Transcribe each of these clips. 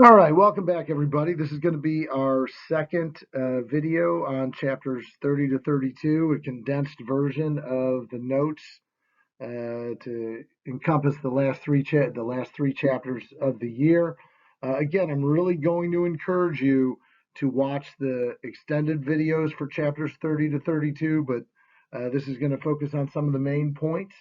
All right, welcome back, everybody. This is going to be our second video on chapters 30 to 32, a condensed version of the notes to encompass the last three chapters of the year. Again, I'm really going to encourage you to watch the extended videos for chapters 30 to 32, but this is going to focus on some of the main points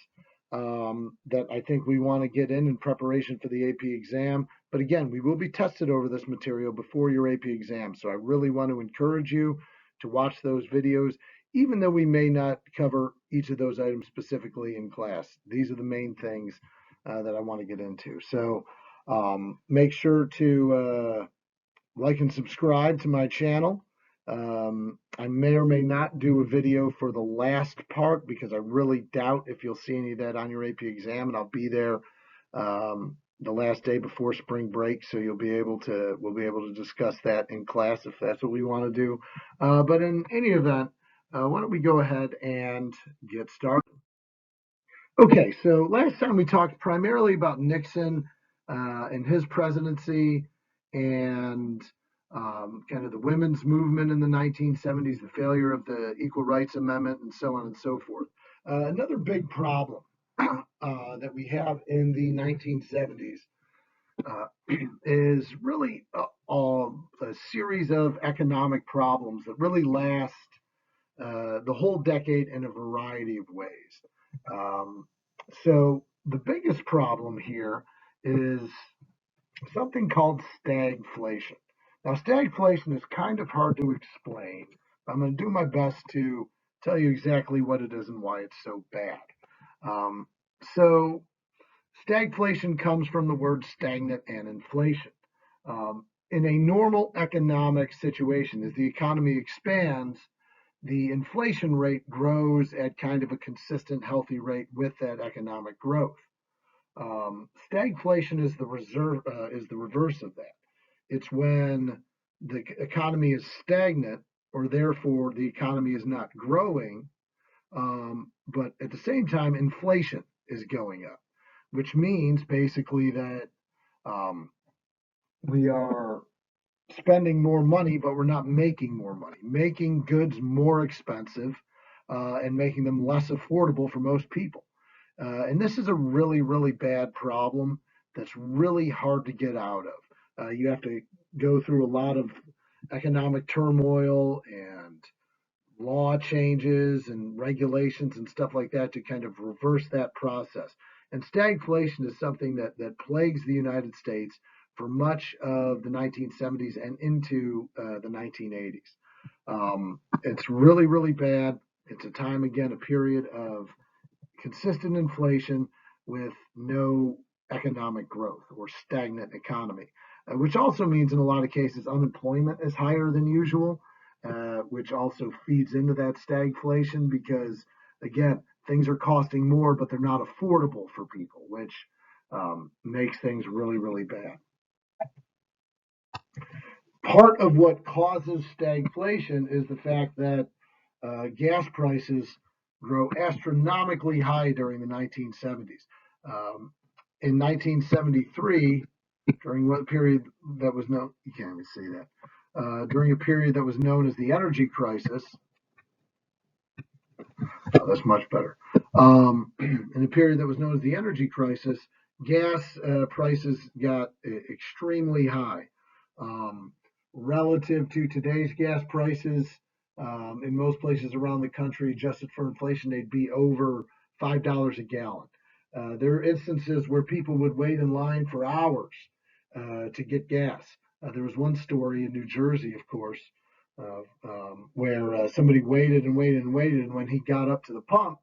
that I think we want to get in preparation for the AP exam. But again, we will be tested over this material before your AP exam. So I really want to encourage you to watch those videos, even though we may not cover each of those items specifically in class. These are the main things that I want to get into. So make sure to like and subscribe to my channel. I may or may not do a video for the last part because I really doubt if you'll see any of that on your AP exam, and I'll be there the last day before spring break, so we'll be able to discuss that in class if that's what we want to do. But in any event, why don't we go ahead and get started? Okay, so last time we talked primarily about Nixon and his presidency and kind of the women's movement in the 1970s, the failure of the Equal Rights Amendment, and so on and so forth. Another big problem that we have in the 1970s uh, is really a series of economic problems that really last the whole decade in a variety of ways. Um, so the biggest problem here is something called stagflation. Now, stagflation is kind of hard to explain. I'm going to do my best to tell you exactly what it is and why it's so bad. Um, so, stagflation comes from the word stagnant and inflation. In a normal economic situation, as the economy expands, the inflation rate grows at kind of a consistent, healthy rate with that economic growth. Stagflation is the reverse of that. It's when the economy is stagnant, or therefore the economy is not growing, but at the same time inflation is going up, which means basically that um, we are spending more money, but we're not making more money, making goods more expensive and making them less affordable for most people. And this is a really, really bad problem that's really hard to get out of. You have to go through a lot of economic turmoil and law changes and regulations and stuff like that to kind of reverse that process. And stagflation is something that plagues the United States for much of the 1970s and into the 1980s. It's really, really bad. It's a time, again, a period of consistent inflation with no economic growth or stagnant economy, which also means in a lot of cases unemployment is higher than usual, which also feeds into that stagflation because, again, things are costing more, but they're not affordable for people, which makes things really, really bad. Part of what causes stagflation is the fact that gas prices grow astronomically high during the 1970s. Um, in 1973, during what period that was known, you can't even see that, during a period that was known as the energy crisis, oh, that's much better. In a period that was known as the energy crisis, gas prices got extremely high. Um, Relative to today's gas prices, in most places around the country, adjusted for inflation, they'd be over $5 a gallon. There are instances where people would wait in line for hours to get gas. There was one story in New Jersey, of course, where somebody waited and waited and waited, and when he got up to the pump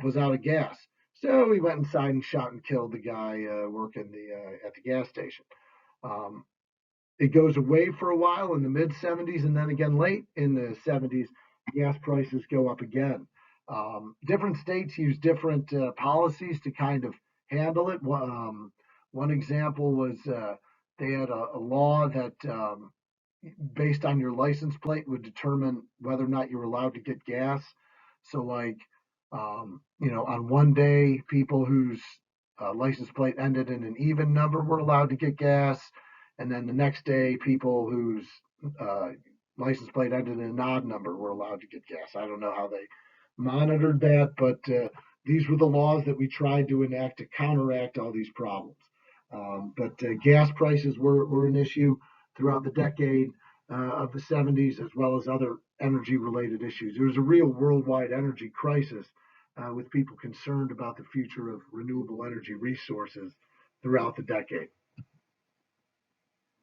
was out of gas. So he went inside and shot and killed the guy working at the gas station. Um, it goes away for a while in the mid 70s, and then again late in the 70s, gas prices go up again. Different states use different policies to kind of handle it. One example was they had a law that based on your license plate would determine whether or not you were allowed to get gas. So, like, on one day, people whose license plate ended in an even number were allowed to get gas, and then the next day, people whose uh, license plate ended in an odd number were allowed to get gas. I don't know how they monitored that, but these were the laws that we tried to enact to counteract all these problems. But gas prices were an issue throughout the decade of the 70s, as well as other energy related issues. There was a real worldwide energy crisis with people concerned about the future of renewable energy resources throughout the decade.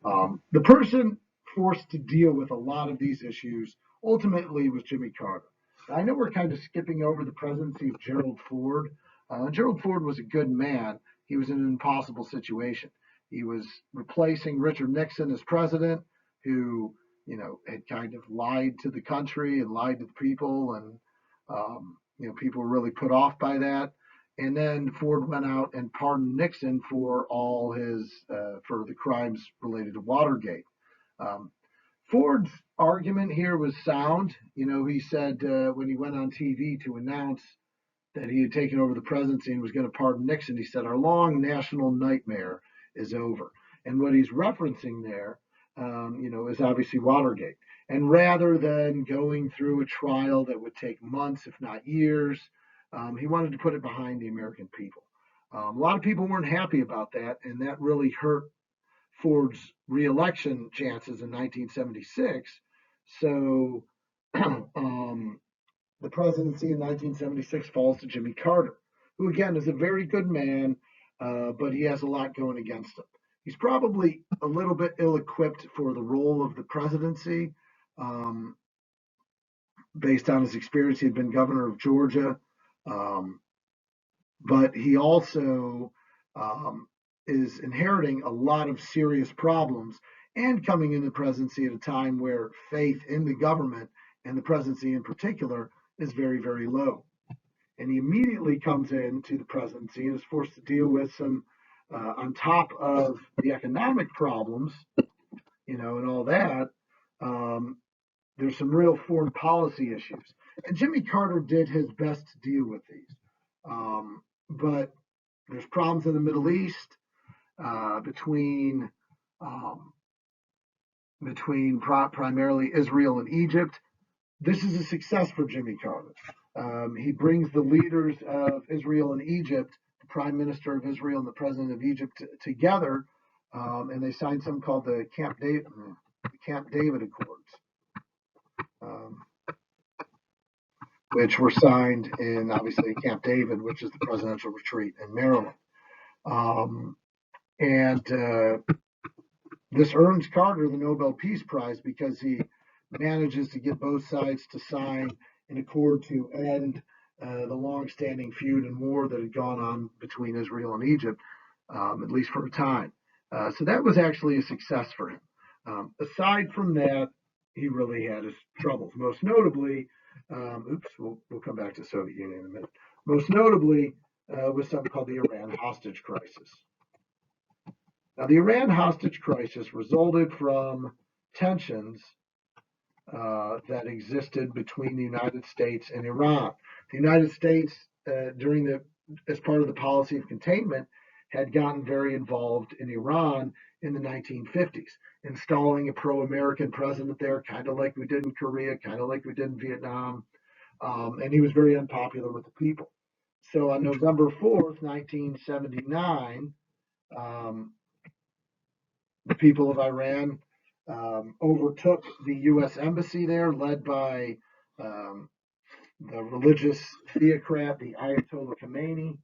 The person forced to deal with a lot of these issues ultimately was Jimmy Carter. I know we're kind of skipping over the presidency of Gerald Ford. Gerald Ford was a good man. He was in an impossible situation. He was replacing Richard Nixon as president, who, had kind of lied to the country and lied to the people, and people were really put off by that. And then Ford went out and pardoned Nixon for all his for the crimes related to Watergate. Um, Ford's argument here was sound. He said when he went on TV to announce that he had taken over the presidency and was going to pardon Nixon, he said, "Our long national nightmare is over." And what he's referencing there, is obviously Watergate. And rather than going through a trial that would take months, if not years, he wanted to put it behind the American people. A lot of people weren't happy about that, and that really hurt Ford's reelection chances in 1976. So the presidency in 1976 falls to Jimmy Carter, who again is a very good man, but he has a lot going against him. He's probably a little bit ill-equipped for the role of the presidency, based on his experience. He had been governor of Georgia, but he also is inheriting a lot of serious problems and coming in the presidency at a time where faith in the government and the presidency in particular is very, very low. And he immediately comes into the presidency and is forced to deal with some, on top of the economic problems, and all that, there's some real foreign policy issues. And Jimmy Carter did his best to deal with these. But there's problems in the Middle East between primarily Israel and Egypt. This is a success for Jimmy Carter. He brings the leaders of Israel and Egypt, the prime minister of Israel and the president of Egypt, together, and they signed something called the Camp David Accords, which were signed in, obviously, Camp David, which is the presidential retreat in Maryland. And this earns Carter the Nobel Peace Prize because he manages to get both sides to sign an accord to end the long-standing feud and war that had gone on between Israel and Egypt, at least for a time. So that was actually a success for him. Aside from that, he really had his troubles. Most notably, we'll come back to the Soviet Union in a minute. Most notably was something called the Iran hostage crisis. Now, the Iran hostage crisis resulted from tensions that existed between the United States and Iran. The United States, as part of the policy of containment, had gotten very involved in Iran in the 1950s, installing a pro-American president there, kind of like we did in Korea, kind of like we did in Vietnam, and he was very unpopular with the people. So on November 4th, 1979, the people of Iran overtook the U.S. embassy there, led by the religious theocrat, the Ayatollah Khomeini,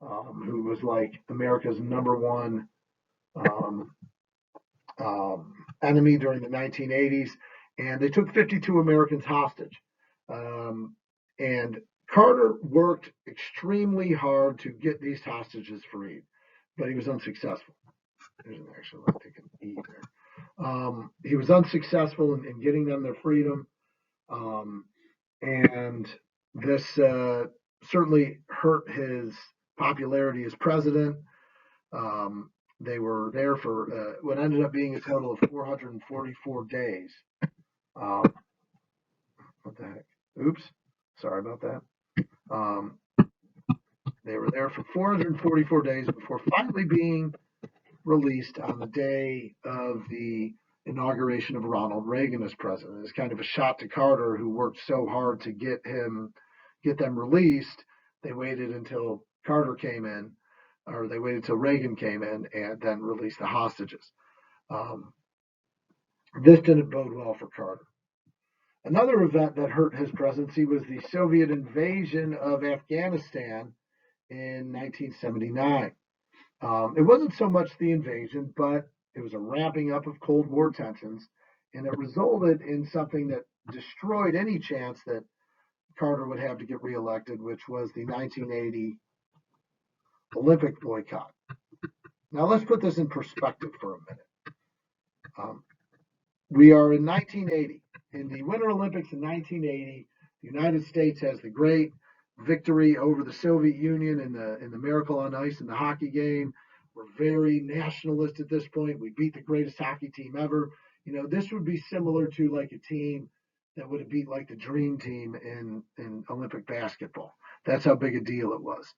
who was like America's number one enemy during the 1980s. And they took 52 Americans hostage. And Carter worked extremely hard to get these hostages freed, but he was unsuccessful. There's an actual, I think, an E there. He was unsuccessful in getting them their freedom. And this certainly hurt his popularity as president. They were there for what ended up being a total of 444 days. What the heck? Oops. Sorry about that. They were there for 444 days before finally being released on the day of the inauguration of Ronald Reagan as president. It's kind of a shot to Carter, who worked so hard to get them released. They waited until Carter came in, or they waited until Reagan came in, and then released the hostages. This didn't bode well for Carter. Another event that hurt his presidency was the Soviet invasion of Afghanistan in 1979. It wasn't so much the invasion, but it was a ramping up of Cold War tensions, and it resulted in something that destroyed any chance that Carter would have to get reelected, which was the 1980 Olympic boycott. Now, let's put this in perspective for a minute. We are in 1980. In the Winter Olympics in 1980, the United States has the great victory over the Soviet Union in the Miracle on Ice in the hockey game. We're very nationalist at this point. We beat the greatest hockey team ever. You know, this would be similar to like a team that would have beat like the Dream Team in Olympic basketball. That's how big a deal it was.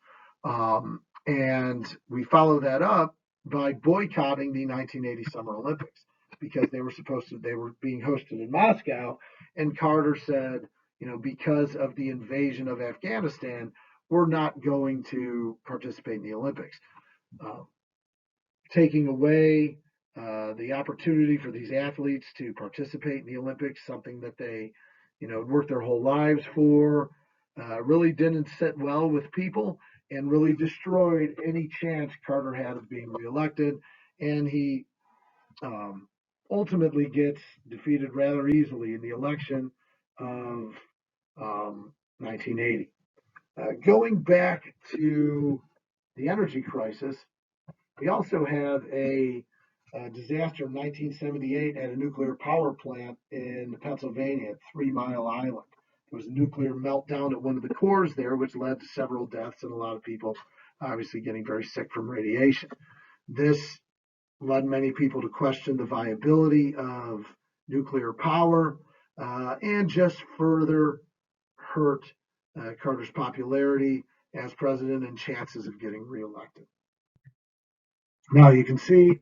And we follow that up by boycotting the 1980 Summer Olympics because they were being hosted in Moscow. And Carter said, you know, because of the invasion of Afghanistan, we're not going to participate in the Olympics. Taking away the opportunity for these athletes to participate in the Olympics, something that they, you know, worked their whole lives for, really didn't sit well with people and really destroyed any chance Carter had of being reelected. And he ultimately gets defeated rather easily in the election of 1980. Going back to the energy crisis, we also have a disaster in 1978 at a nuclear power plant in Pennsylvania at 3 Mile Island. There was a nuclear meltdown at one of the cores there, which led to several deaths and a lot of people obviously getting very sick from radiation. This led many people to question the viability of nuclear power and just further hurt Carter's popularity as president and chances of getting reelected. Now you can see,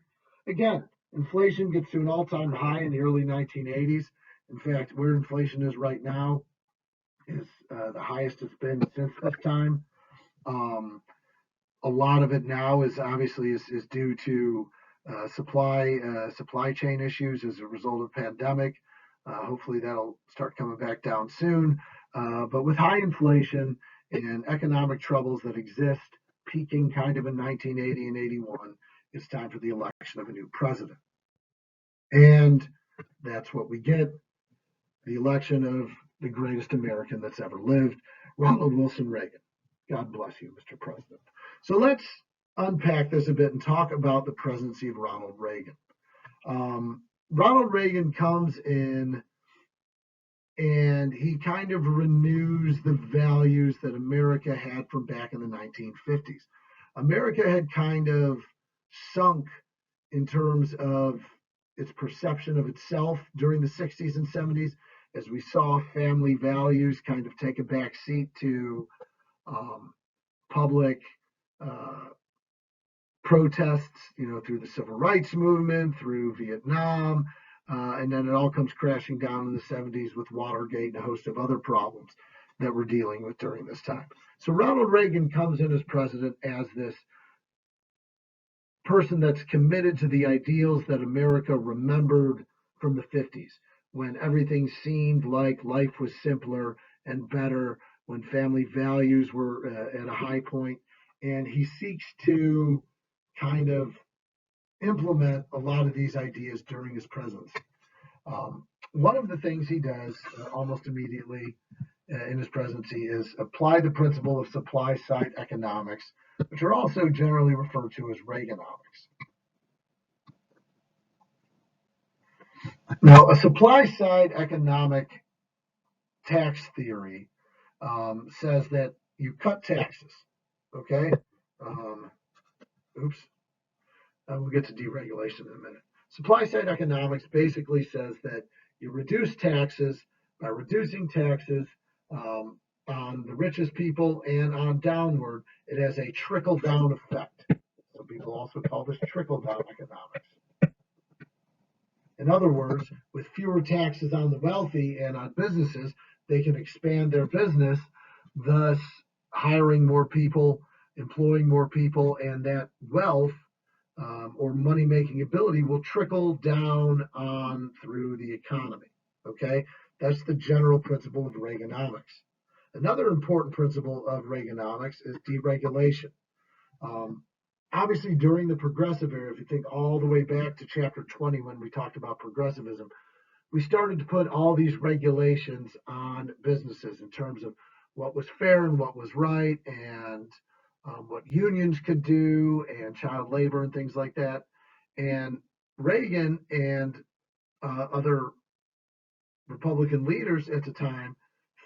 again, inflation gets to an all-time high in the early 1980s. In fact, where inflation is right now is the highest it's been since this time. A lot of it now is obviously is due to supply chain issues as a result of the pandemic. Hopefully that'll start coming back down soon. But with high inflation and economic troubles that exist, peaking kind of in 1980 and 81, it's time for the election of a new president. And that's what we get, the election of the greatest American that's ever lived, Ronald Wilson Reagan. God bless you, Mr. President. So let's unpack this a bit and talk about the presidency of Ronald Reagan. Ronald Reagan comes in and he kind of renews the values that America had from back in the 1950s. America had kind of sunk in terms of its perception of itself during the 60s and 70s, as we saw family values kind of take a back seat to public protests, you know, through the civil rights movement, through Vietnam, and then it all comes crashing down in the 70s with Watergate and a host of other problems that we're dealing with during this time. So Ronald Reagan comes in as president as this person that's committed to the ideals that America remembered from the 50s, when everything seemed like life was simpler and better, when family values were at a high point, and he seeks to kind of implement a lot of these ideas during his presidency. One of the things he does almost immediately in his presidency is apply the principle of supply side economics, which are also generally referred to as Reaganomics. Now, a supply side economic tax theory says that you cut taxes, okay? We'll get to deregulation in a minute. Supply side economics basically says that you reduce taxes. By reducing taxes on the richest people and on downward, it has a trickle down effect. So people also call this trickle-down economics. In other words, with fewer taxes on the wealthy and on businesses, they can expand their business, thus hiring more people, employing more people, and that wealth or money-making ability will trickle down on through the economy. Okay, that's the general principle of Reaganomics. Another important principle of Reaganomics is deregulation. Obviously, during the progressive era, if you think all the way back to chapter 20 when we talked about progressivism, we started to put all these regulations on businesses in terms of what was fair and what was right, and what unions could do, and child labor and things like that. And Reagan and other Republican leaders at the time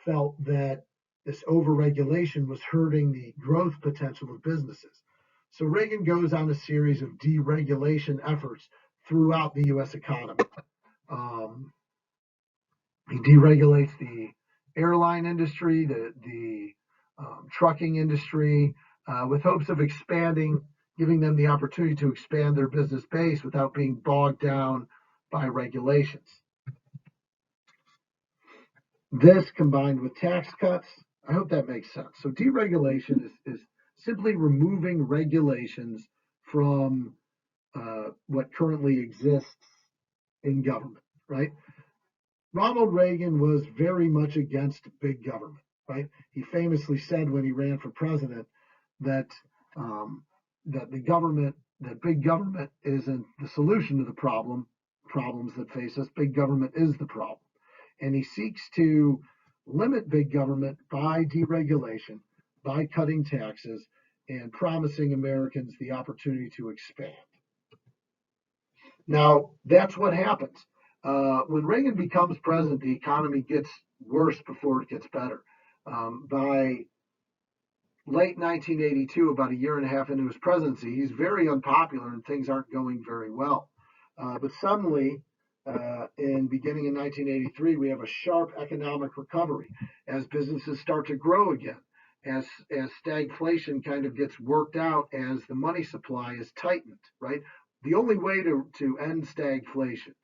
felt that this overregulation was hurting the growth potential of businesses. So Reagan goes on a series of deregulation efforts throughout the U.S. economy. He deregulates the airline industry, the trucking industry, with hopes of expanding, giving them the opportunity to expand their business base without being bogged down by regulations. This combined with tax cuts, I hope that makes sense. So deregulation is simply removing regulations from what currently exists in government, right? Ronald Reagan was very much against big government, right? He famously said when he ran for president that that big government isn't the solution to the problems that face us. Big government is the problem, and he seeks to limit big government by deregulation, by cutting taxes, and promising Americans the opportunity to expand. Now, that's what happens. When Reagan becomes president, the economy gets worse before it gets better. By late 1982, about a year and a half into his presidency, he's very unpopular and things aren't going very well. But suddenly, beginning in 1983, we have a sharp economic recovery as businesses start to grow again, as stagflation kind of gets worked out, as the money supply is tightened, right? The only way to end stagflation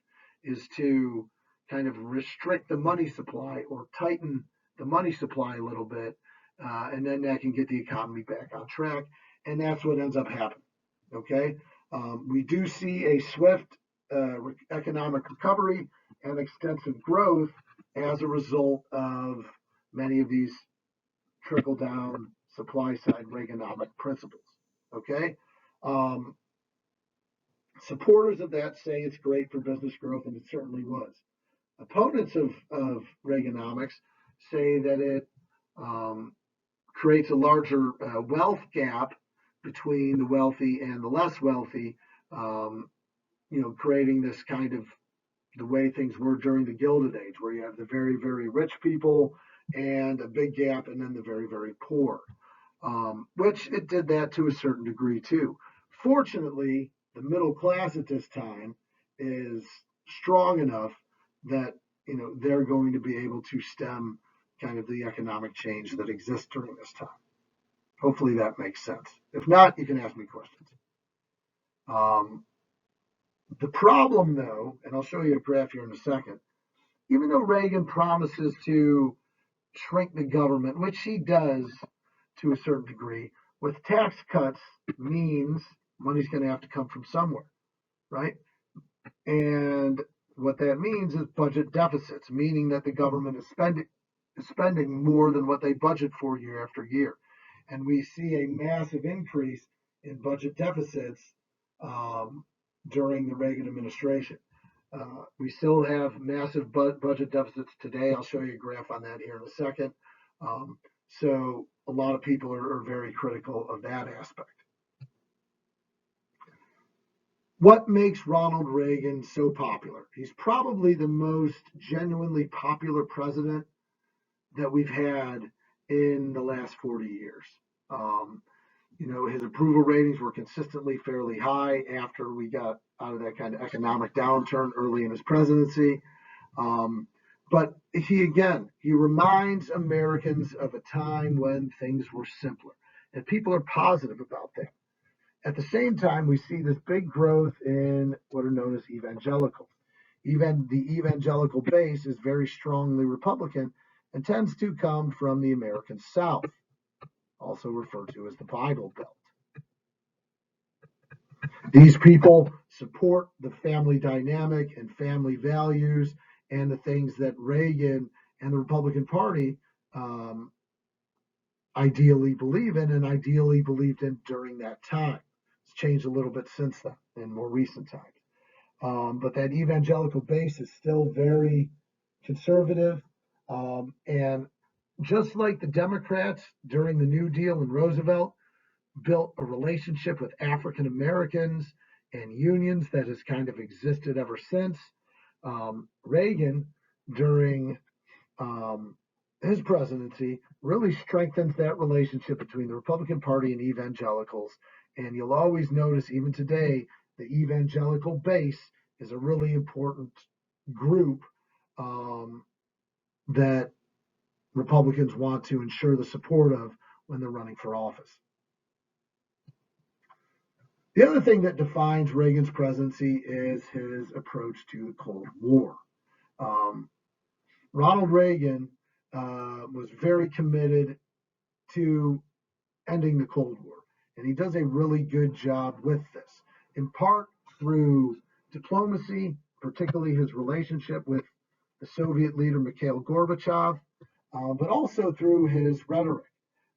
is to kind of restrict the money supply or tighten the money supply a little bit, and then that can get the economy back on track, and that's what ends up happening. Okay, we do see a swift economic recovery and extensive growth as a result of many of these trickle-down supply-side Reaganomic principles. Okay. Supporters of that say it's great for business growth, and it certainly was. Opponents of Reaganomics say that it creates a larger wealth gap between the wealthy and the less wealthy, creating this kind of the way things were during the Gilded Age, where you have the very, very rich people and a big gap, and then the very, very poor, which it did that to a certain degree too. Fortunately, the middle class at this time is strong enough that they're going to be able to stem kind of the economic change that exists during this time. Hopefully that makes sense. If not, you can ask me questions. The problem, though, and I'll show you a graph here in a second, even though Reagan promises to shrink the government, which he does to a certain degree, with tax cuts means money's going to have to come from somewhere, right? And what that means is budget deficits, meaning that the government is spending more than what they budget for year after year. And we see a massive increase in budget deficits during the Reagan administration. We still have massive budget deficits today. I'll show you a graph on that here in a second. So a lot of people are very critical of that aspect. What makes Ronald Reagan so popular? He's probably the most genuinely popular president that we've had in the last 40 years. His approval ratings were consistently fairly high after we got out of that kind of economic downturn early in his presidency. But he reminds Americans of a time when things were simpler, and people are positive about that. At the same time, we see this big growth in what are known as evangelicals. Even the evangelical base is very strongly Republican and tends to come from the American South, also referred to as the Bible Belt. These people support the family dynamic and family values and the things that Reagan and the Republican Party ideally believe in and ideally believed in during that time. It's changed a little bit since then in more recent times. But that evangelical base is still very conservative. And just like the Democrats during the New Deal and Roosevelt built a relationship with African Americans and unions that has kind of existed ever since, Reagan, during his presidency, really strengthens that relationship between the Republican Party and evangelicals. And you'll always notice, even today, the evangelical base is a really important group that Republicans want to ensure the support of when they're running for office. The other thing that defines Reagan's presidency is his approach to the Cold War. Ronald Reagan was very committed to ending the Cold War, and he does a really good job with this, in part through diplomacy, particularly his relationship with the Soviet leader Mikhail Gorbachev, but also through his rhetoric.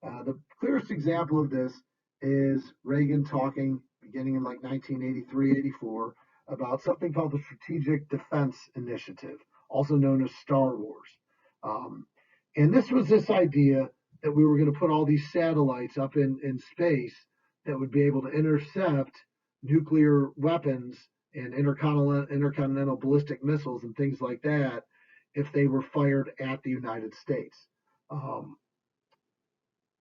The clearest example of this is Reagan talking, beginning in like 1983-84, about something called the Strategic Defense Initiative, also known as Star Wars. And this was this idea that we were going to put all these satellites up in space that would be able to intercept nuclear weapons and intercontinental ballistic missiles and things like that if they were fired at the United States.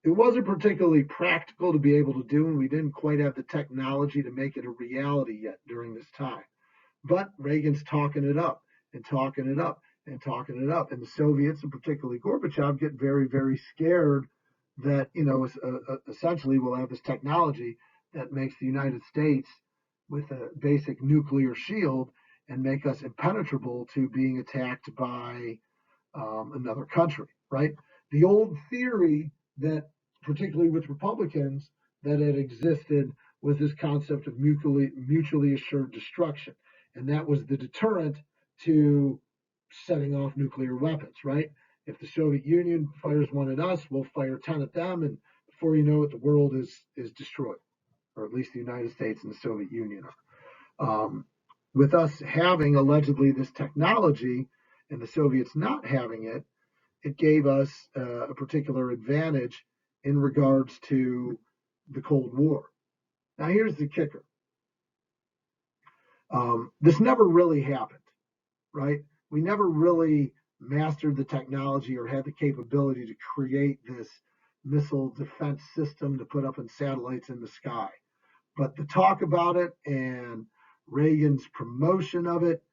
It wasn't particularly practical to be able to do, and we didn't quite have the technology to make it a reality yet during this time. But Reagan's talking it up and talking it up and talking it up. And the Soviets, and particularly Gorbachev, get very, very scared that, essentially we'll have this technology that makes the United States with a basic nuclear shield and make us impenetrable to being attacked by another country, right? The old theory that, particularly with Republicans, that had existed was this concept of mutually assured destruction. And that was the deterrent to setting off nuclear weapons, right? If the Soviet Union fires one at us, we'll fire 10 at them, and before you know it, the world is destroyed, or at least the United States and the Soviet Union. With us having allegedly this technology and the Soviets not having it, it gave us a particular advantage in regards to the Cold War. Now, here's the kicker. This never really happened, right? We never really mastered the technology or had the capability to create this missile defense system to put up in satellites in the sky. But the talk about it and Reagan's promotion of it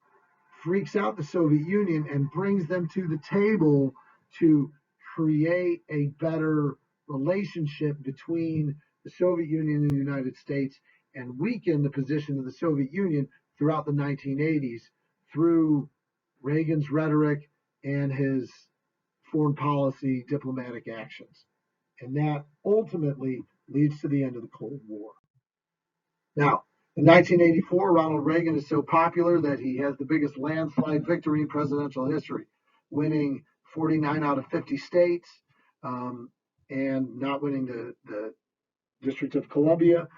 freaks out the Soviet Union and brings them to the table to create a better relationship between the Soviet Union and the United States and weaken the position of the Soviet Union throughout the 1980s through Reagan's rhetoric and his foreign policy diplomatic actions. And that ultimately leads to the end of the Cold War. Now, in 1984, Ronald Reagan is so popular that he has the biggest landslide victory in presidential history, winning 49 out of 50 states and not winning the District of Columbia.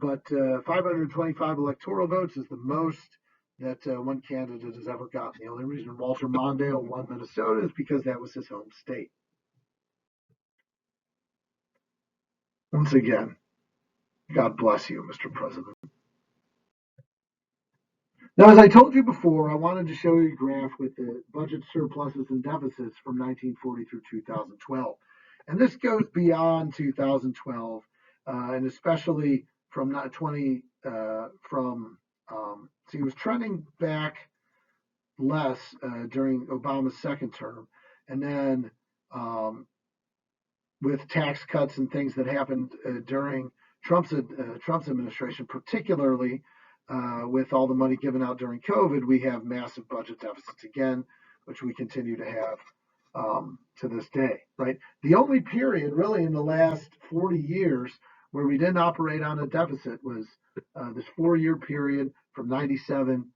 But 525 electoral votes is the most that one candidate has ever gotten. The only reason Walter Mondale won Minnesota is because that was his home state. Once again, God bless you, Mr. President. Now, as I told you before, I wanted to show you a graph with the budget surpluses and deficits from 1940 through 2012. And this goes beyond 2012, and especially from he was trending back less during Obama's second term, and then with tax cuts and things that happened during Trump's administration, particularly with all the money given out during COVID, we have massive budget deficits again, which we continue to have to this day, right? The only period really in the last 40 years where we didn't operate on a deficit was this 4-year period from 97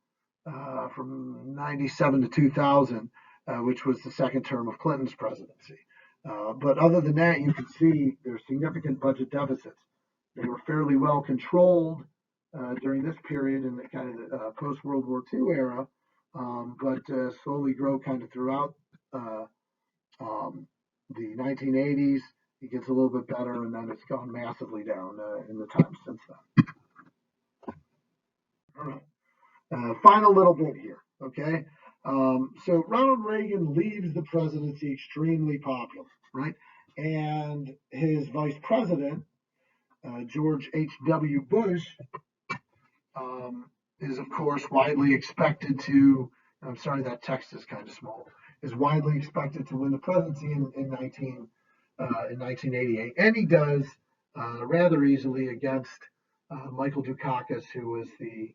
to 2000, which was the second term of Clinton's presidency. But other than that, you can see there's significant budget deficits. They were fairly well controlled during this period in the kind of post-World War II era, but slowly grow kind of throughout the 1980s. It gets a little bit better, and then it's gone massively down in the time since then. All right. Final little bit here, okay? So Ronald Reagan leaves the presidency extremely popular, right? And his vice president, George H.W. Bush, is of course widely expected to, I'm sorry, that text is kind of small, is widely expected to win the presidency in 1988. And he does rather easily against Michael Dukakis, who was the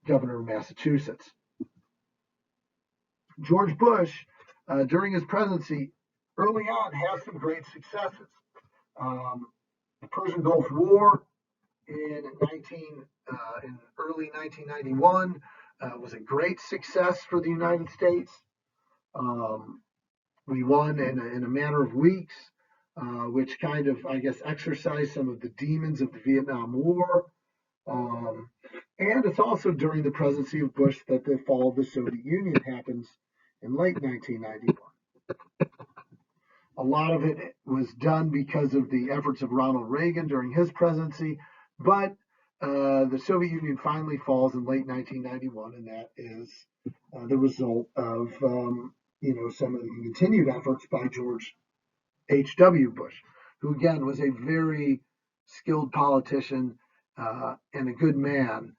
governor of Massachusetts. George Bush, during his presidency, early on, has some great successes. The Persian Gulf War in early 1991 was a great success for the United States. We won in a matter of weeks, which kind of, I guess, exorcised some of the demons of the Vietnam War. And it's also during the presidency of Bush that the fall of the Soviet Union happens in late 1991. A lot of it was done because of the efforts of Ronald Reagan during his presidency, but the Soviet Union finally falls in late 1991, and that is the result of some of the continued efforts by George H.W. Bush, who again was a very skilled politician and a good man,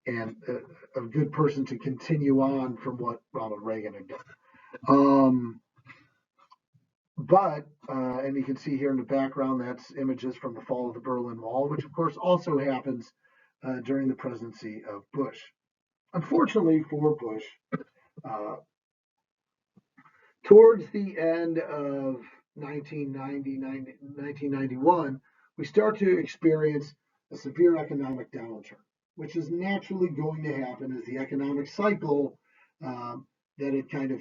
and a good person to continue on from what Ronald Reagan had done. And you can see here in the background, that's images from the fall of the Berlin Wall, which of course also happens during the presidency of Bush. Unfortunately for Bush, towards the end of 1991, we start to experience a severe economic downturn, which is naturally going to happen as the economic cycle that had kind of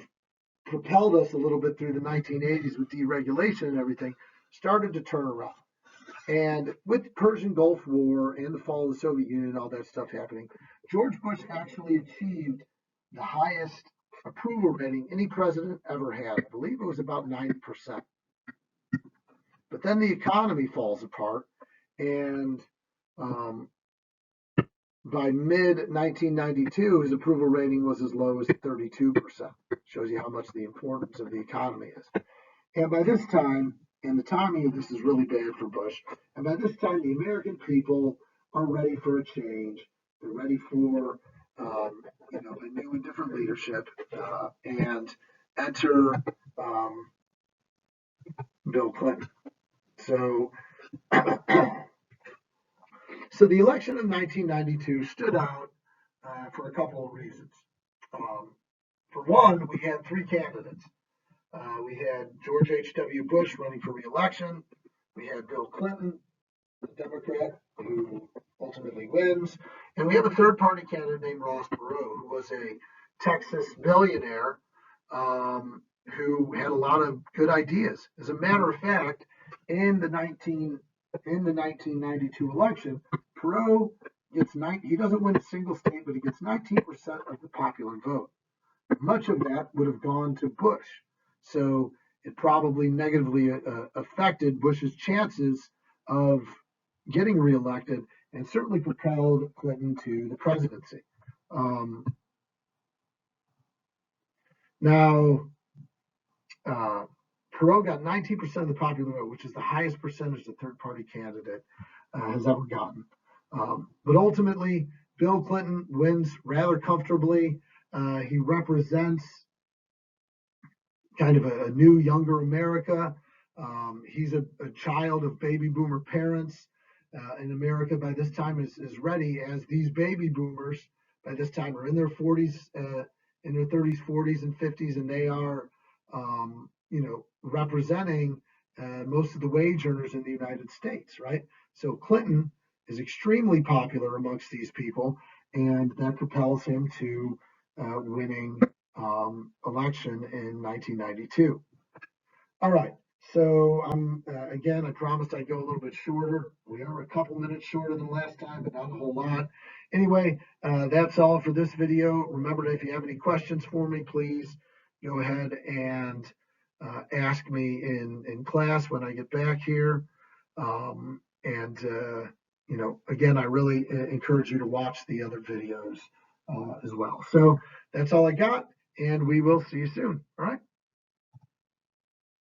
propelled us a little bit through the 1980s with deregulation and everything started to turn around. And with the Persian Gulf War and the fall of the Soviet Union and all that stuff happening, George Bush actually achieved the highest approval rating any president ever had. I believe it was about 90%. But then the economy falls apart, and by mid-1992, his approval rating was as low as 32%. Shows you how much the importance of the economy is. And by this time, and the timing of this is really bad for Bush, and by this time, the American people are ready for a change. They're ready for a new and different leadership, and enter Bill Clinton. So the election of 1992 stood out for a couple of reasons. For one, we had three candidates. We had George H.W. Bush running for re-election. We had Bill Clinton, the Democrat, who ultimately wins. And we have a third-party candidate named Ross Perot, who was a Texas billionaire who had a lot of good ideas. As a matter of fact, in the 1992 election, Perot gets he doesn't win a single state, but he gets 19% of the popular vote. Much of that would have gone to Bush. So it probably negatively affected Bush's chances of getting reelected, and certainly propelled Clinton to the presidency. Perot got 19% of the popular vote, which is the highest percentage the third-party candidate has ever gotten. But ultimately, Bill Clinton wins rather comfortably. He represents kind of a new, younger America. He's a child of baby boomer parents in America by this time is ready, as these baby boomers by this time are in their 40s, in their 30s, 40s, and 50s, and they are, representing most of the wage earners in the United States, right? So Clinton is extremely popular amongst these people, and that propels him to winning election in 1992. All right. So again, I promised I'd go a little bit shorter. We are a couple minutes shorter than last time, but not a whole lot. Anyway, that's all for this video. Remember, if you have any questions for me, please go ahead and ask me in class when I get back here. And again, I really encourage you to watch the other videos as well. So that's all I got, and we will see you soon. All right.